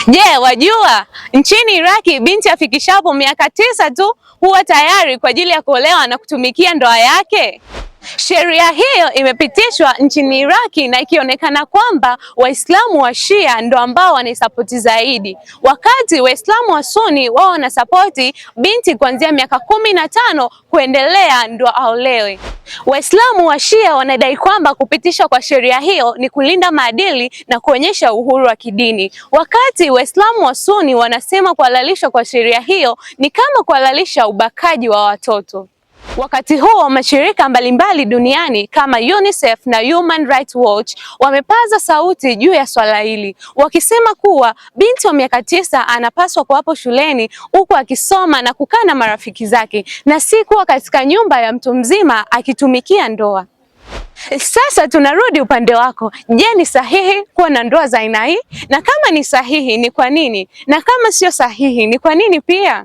Je, wajua nchini Iraki binti afikishapo miaka 9 tu huwa tayari kwa ajili ya kuolewa na kutumikia ndoa yake? Sheria hiyo imepitishwa nchini Iraki na ikionekana kwamba Waislamu wa Shia ndo ambao wanaisapoti zaidi, wakati Waislamu wa Sunni wao wanasapoti binti kuanzia miaka 15 kuendelea ndo aolewe. Waislamu wa Shia wanadai kwamba kupitishwa kwa sheria hiyo ni kulinda maadili na kuonyesha uhuru wa kidini, wakati Waislamu wa Sunni wanasema kuhalalishwa kwa sheria hiyo ni kama kuhalalisha ubakaji wa watoto. Wakati huo mashirika mbalimbali duniani kama UNICEF na Human Rights Watch wamepaza sauti juu ya swala hili, wakisema kuwa binti wa miaka 9 anapaswa kuwapo shuleni huku akisoma na kukaa na marafiki zake na si kuwa katika nyumba ya mtu mzima akitumikia ndoa. Sasa tunarudi upande wako. Je, ni sahihi kuwa na ndoa za aina hii? Na kama ni sahihi, ni kwa nini? Na kama sio sahihi, ni kwa nini pia?